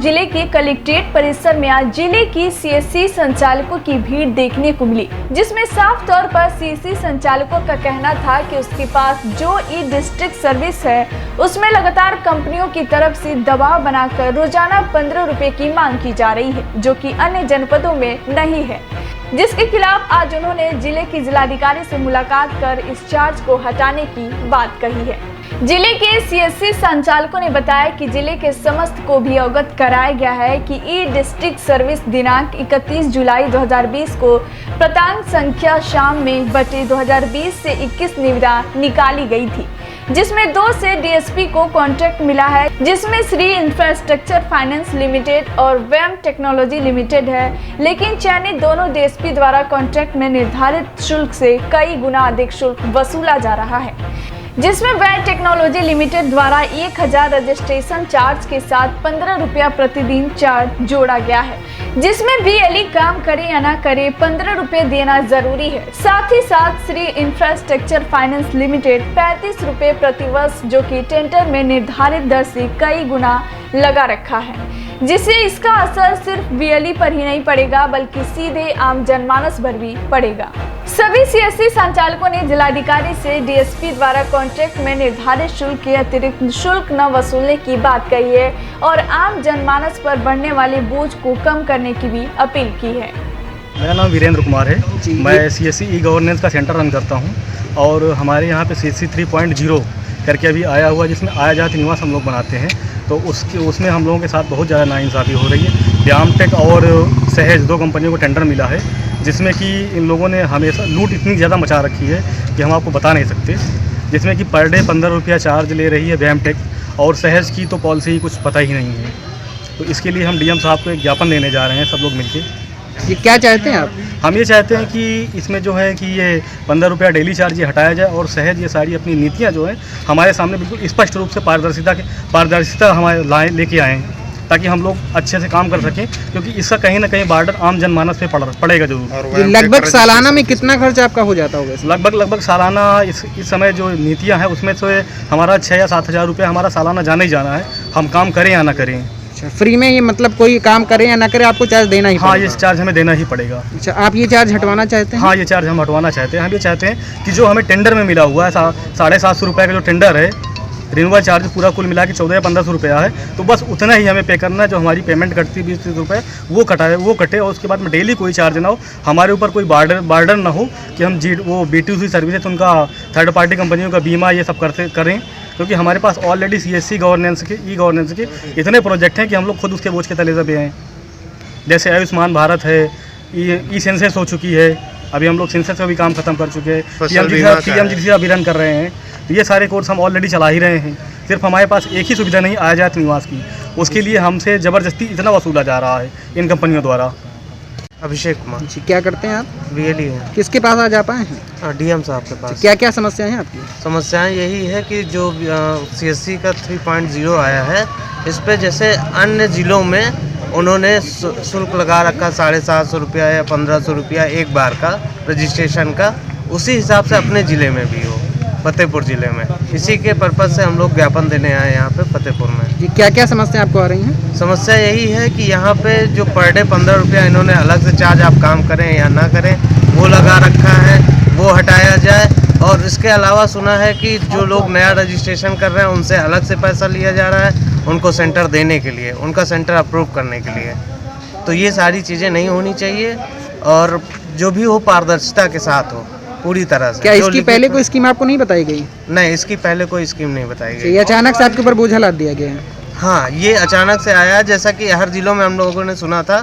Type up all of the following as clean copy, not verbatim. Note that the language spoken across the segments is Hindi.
जिले के कलेक्ट्रेट परिसर में आज जिले की सीएससी संचालकों की भीड़ देखने को मिली, जिसमें साफ तौर पर सीएससी संचालकों का कहना था कि उसके पास जो ई डिस्ट्रिक्ट सर्विस है उसमें लगातार कंपनियों की तरफ से दबाव बनाकर रोजाना 15 रुपए की मांग की जा रही है, जो कि अन्य जनपदों में नहीं है, जिसके खिलाफ आज उन्होंने जिले की जिलाधिकारी से मुलाकात कर इस चार्ज को हटाने की बात कही है। जिले के सीएससी संचालकों ने बताया कि जिले के समस्त को भी अवगत कराया गया है कि ई डिस्ट्रिक्ट सर्विस दिनांक 31 जुलाई 2020 को प्रांत संख्या शाम में बटे 2020 से 21 निविदा निकाली गई थी, जिसमें 2 से डीएसपी को कॉन्ट्रैक्ट मिला है, जिसमें श्री इंफ्रास्ट्रक्चर फाइनेंस लिमिटेड और वेम टेक्नोलॉजी लिमिटेड है। लेकिन चयनित दोनों डीएसपी द्वारा कॉन्ट्रैक्ट में निर्धारित शुल्क से कई गुना अधिक शुल्क वसूला जा रहा है, जिसमें वेम टेक्नोलॉजी लिमिटेड द्वारा 1000 रजिस्ट्रेशन चार्ज के साथ 15 रुपया प्रतिदिन चार्ज जोड़ा गया है, जिसमें बीएलई काम करे या ना करे 15 रुपए देना जरूरी है। साथ ही साथ श्री इंफ्रास्ट्रक्चर फाइनेंस लिमिटेड 35 रुपए प्रतिवर्ष, जो कि टेंडर में निर्धारित दर से कई गुना लगा रखा है, जिससे इसका असर सिर्फ बीएलई पर ही नहीं पड़ेगा बल्कि सीधे आम जनमानस पर भी पड़ेगा। सभी सीएससी संचालकों ने जिलाधिकारी से डीएसपी द्वारा कॉन्ट्रैक्ट में निर्धारित शुल्क के अतिरिक्त शुल्क न वसूलने की बात कही है और आम जनमानस पर बढ़ने वाले बोझ को कम करने की भी अपील की है। मेरा नाम वीरेंद्र कुमार है, मैं सीएससी ई गवर्नेंस का सेंटर रन करता हूं और हमारे यहां पे सीएससी 3.0 करके अभी आया हुआ, जिसमें आया जात निवास हम लोग बनाते हैं, तो उसमें हम लोगों के साथ बहुत ज़्यादा नाइंसाफ़ी हो रही है। व्यामटेक और सहज 2 कंपनियों को टेंडर मिला है, जिसमें कि इन लोगों ने हमेशा लूट इतनी ज़्यादा मचा रखी है कि हम आपको बता नहीं सकते, जिसमें कि पर डे 15 रुपया चार्ज ले रही है व्यामटेक, और सहज की तो पॉलिसी कुछ पता ही नहीं है। तो इसके लिए हम डीएम साहब को एक ज्ञापन देने जा रहे हैं, सब लोग मिलके। ये क्या चाहते हैं आप? हम ये चाहते हैं कि इसमें जो है कि ये 15 रुपया डेली चार्ज ये हटाया जाए और सहज ये सारी अपनी नीतियाँ जो है हमारे सामने बिल्कुल स्पष्ट रूप से पारदर्शिता हमारे लेके आएँ, ताकि हम लोग अच्छे से काम कर सकें, क्योंकि इसका कहीं ना कहीं बॉर्डर आम जनमानस पे पड़ेगा जरूर। लगभग सालाना में कितना खर्च आपका हो जाता होगा? लगभग सालाना इस समय जो नीतियां हैं उसमें से हमारा 6 या 7 हज़ार रुपये हमारा सालाना जाना ही जाना है, हम काम करें या ना करें। अच्छा, फ्री में ये मतलब कोई काम करें या ना करें आपको चार्ज देना ही पड़ेगा? हाँ, ये चार्ज हमें देना ही पड़ेगा। अच्छा, आप ये चार्ज हटवाना चाहते हैं? हाँ, ये चार्ज हम हटवाना चाहते हैं। हम ये चाहते हैं कि जो हमें टेंडर में मिला हुआ है 750 रुपये का जो टेंडर है, रिन्यूअल चार्ज पूरा कुल मिला के 14 या 1500 रुपया है, तो बस उतना ही हमें पे करना है। जो हमारी पेमेंट कटती है 20-30 रुपये वो कटे, और उसके बाद में डेली कोई चार्ज ना हो, हमारे ऊपर कोई बार्डर ना हो कि हम वो B2C सर्विसेज, उनका थर्ड पार्टी कंपनियों का बीमा ये सब करें, क्योंकि हमारे पास ऑलरेडी सीएससी गवर्नेंस के ई गवर्नेंस के इतने प्रोजेक्ट हैं कि हम लोग खुद उसके बोझ के तले दबे हैं। जैसे आयुष्मान भारत है, ई सेंसस हो चुकी है, अभी हम लोग सेंसस का भी काम खत्म कर चुके हैं, PMGC अभी रन कर रहे हैं। ये सारे कोर्स हम ऑलरेडी चला ही रहे हैं। सिर्फ हमारे पास एक ही सुविधा नहीं आया जात निवास की, उसके लिए हमसे ज़बरदस्ती इतना वसूला जा रहा है इन कंपनियों द्वारा। अभिषेक कुमार जी, क्या करते हैं आप? बीएलई है। किसके पास आज आप आए हैं? डीएम साहब के पास। क्या क्या समस्याएं हैं आपकी? समस्याएं यही है कि जो सीएससी का 3.0 आया है, इस पर जैसे अन्य ज़िलों में उन्होंने शुल्क लगा रखा 750 रुपया या 1500 रुपया एक बार का रजिस्ट्रेशन का, उसी हिसाब से अपने ज़िले में भी हो, फतेहपुर ज़िले में। इसी के पर्पज़ से हम लोग ज्ञापन देने आए यहाँ पे फतेहपुर में। जी, क्या क्या समस्या आपको आ रही हैं? समस्या यही है कि यहाँ पे जो पर डे 15 रुपया इन्होंने अलग से चार्ज, आप काम करें या ना करें, वो लगा रखा है, वो हटाया जाए। और इसके अलावा सुना है कि जो लोग नया रजिस्ट्रेशन कर रहे हैं उनसे अलग से पैसा लिया जा रहा है उनको सेंटर देने के लिए, उनका सेंटर अप्रूव करने के लिए। तो ये सारी चीज़ें नहीं होनी चाहिए, और जो भी हो पारदर्शिता के साथ हो पूरी तरह से। क्या इसकी पहले कोई स्कीम आपको नहीं बताई गई? नहीं, इसकी पहले कोई स्कीम नहीं बताई गई। ये अचानक से आपके ऊपर बोझा लाद दिया गया है? हाँ, ये अचानक से आया। जैसा कि हर जिलों में हम लोगों ने सुना था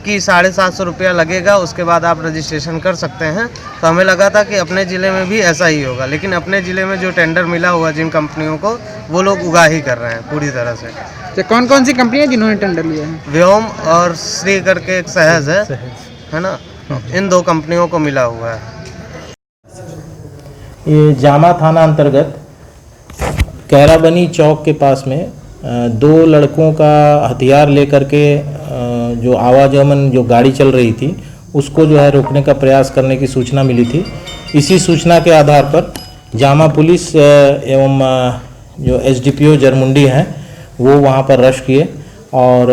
कि 750 रुपया लगेगा, उसके बाद आप रजिस्ट्रेशन कर सकते हैं, तो हमें लगा था कि अपने ज़िले में भी ऐसा ही होगा। लेकिन अपने ज़िले में जो टेंडर मिला हुआ जिन कंपनियों को, वो लोग उगा ही कर रहे हैं पूरी तरह से। तो कौन कौन सी कंपनियाँ जिन्होंने टेंडर लिया है? व्योम और श्री करके एक सहज है ना, इन 2 कंपनियों को मिला हुआ है। ये जामा थाना अंतर्गत कैराबनी चौक के पास में 2 लड़कों का हथियार लेकर के जो आवागमन जो गाड़ी चल रही थी उसको जो है रोकने का प्रयास करने की सूचना मिली थी। इसी सूचना के आधार पर जामा पुलिस एवं जो SDPO जरमुंडी हैं वो वहाँ पर रश किए और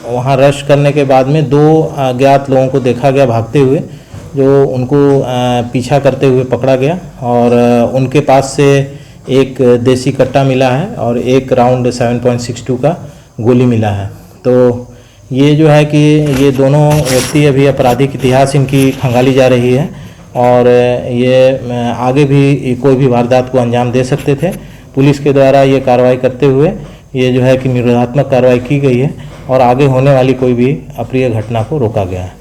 वहाँ रश करने के बाद में 2 अज्ञात लोगों को देखा गया भागते हुए, जो उनको पीछा करते हुए पकड़ा गया और उनके पास से एक देसी कट्टा मिला है और एक राउंड 7.62 का गोली मिला है। तो ये जो है कि ये दोनों व्यक्ति अभी आपराधिक इतिहास इनकी खंगाली जा रही है और ये आगे भी कोई भी वारदात को अंजाम दे सकते थे। पुलिस के द्वारा ये कार्रवाई करते हुए ये जो है कि निरोधात्मक कार्रवाई की गई है और आगे होने वाली कोई भी अप्रिय घटना को रोका गया है।